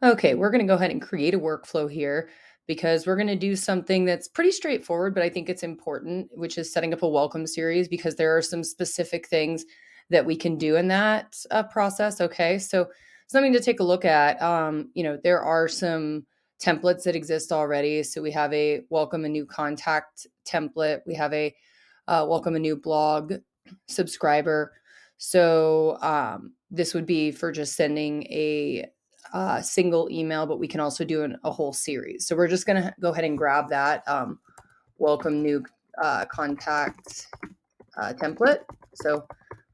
Okay, we're going to go ahead and create a workflow here because we're going to do something that's pretty straightforward, but I think it's important, which is setting up a welcome series because there are some specific things that we can do in that process. Okay, so something to take a look at. There are some templates that exist already. So we have a welcome a new contact template, we have a welcome a new blog subscriber. So this would be for just sending a single email, but we can also do a whole series. So we're just going to go ahead and grab that welcome new contact template. So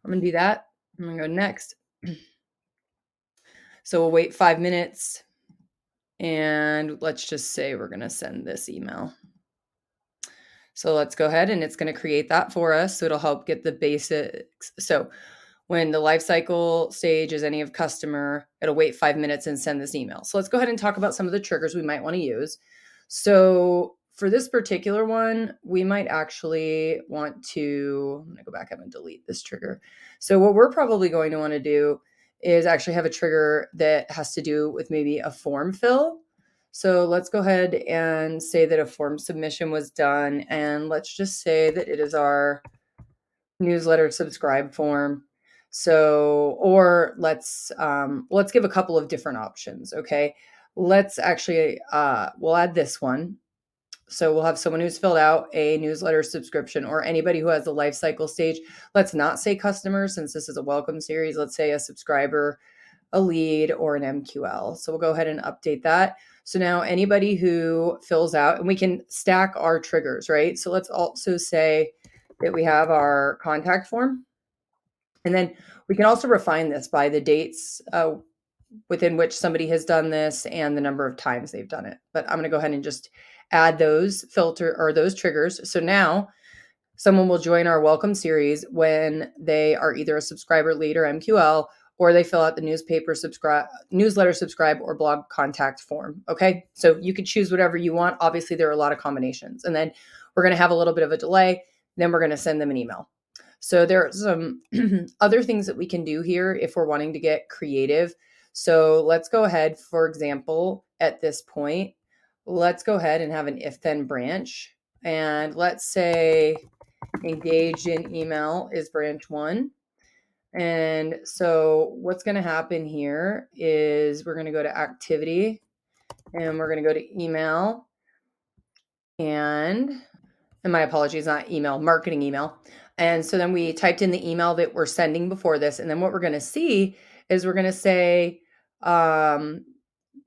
I'm going to do that. I'm going to go next. So we'll wait 5 minutes and let's just say we're going to send this email. So let's go ahead and it's going to create that for us. So it'll help get the basics. So when the life cycle stage is any of customer, it'll wait 5 minutes and send this email. So let's go ahead and talk about some of the triggers we might want to use. So for this particular one, we might actually want to, I'm going to go back up and delete this trigger. So what we're probably going to want to do is actually have a trigger that has to do with maybe a form fill. So let's go ahead and say that a form submission was done. And let's just say that it is our newsletter subscribe form. So, or let's give a couple of different options. Okay, let's actually we'll add this one. So we'll have someone who's filled out a newsletter subscription or anybody who has the life cycle stage. Let's not say customer since this is a welcome series. Let's say a subscriber, a lead, or an MQL. So we'll go ahead and update that. So now anybody who fills out, and we can stack our triggers, right? So let's also say that we have our contact form. And then we can also refine this by the dates within which somebody has done this and the number of times they've done it. But I'm going to go ahead and just add those filter or those triggers. So now someone will join our welcome series when they are either a subscriber, lead, or MQL, or they fill out the newsletter subscribe or blog contact form. Okay. So you could choose whatever you want. Obviously, there are a lot of combinations. And then we're going to have a little bit of a delay. Then we're going to send them an email. So there are some other things that we can do here if we're wanting to get creative. So let's go ahead, for example, at this point, let's go ahead and have an if then branch. And let's say engaged in email is branch 1. And so what's going to happen here is we're going to go to activity and we're going to go to email and my apologies, not email, marketing email. And so then we typed in the email that we're sending before this. And then what we're going to see is we're going to say the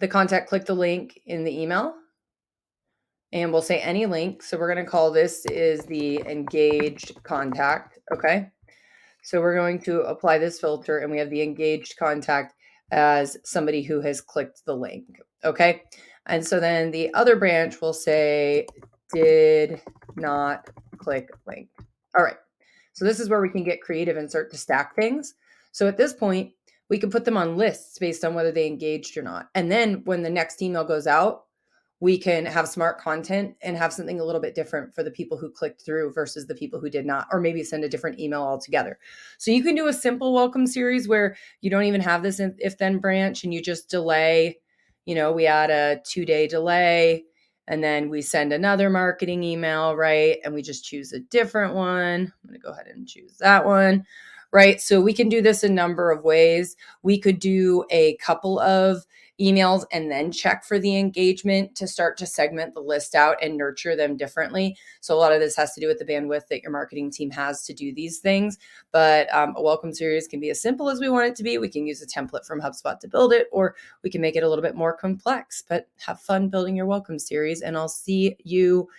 contact click the link in the email. And we'll say any link. So we're going to call this is the engaged contact. Okay. So we're going to apply this filter and we have the engaged contact as somebody who has clicked the link. Okay. And so then the other branch will say did not click link. All right. So this is where we can get creative and start to stack things. So at this point, we can put them on lists based on whether they engaged or not. And then when the next email goes out, we can have smart content and have something a little bit different for the people who clicked through versus the people who did not, or maybe send a different email altogether. So you can do a simple welcome series where you don't even have this if then branch and you just delay. We add a 2-day delay and then we send another marketing email, right? And we just choose a different one. I'm going to go ahead and choose that one, right? So we can do this a number of ways. We could do a couple of emails and then check for the engagement to start to segment the list out and nurture them differently. So a lot of this has to do with the bandwidth that your marketing team has to do these things. But a welcome series can be as simple as we want it to be. We can use a template from HubSpot to build it, or we can make it a little bit more complex. But have fun building your welcome series. And I'll see you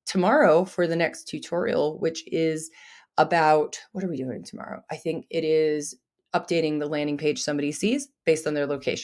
tomorrow for the next tutorial, which is about, what are we doing tomorrow? I think it is updating the landing page somebody sees based on their location.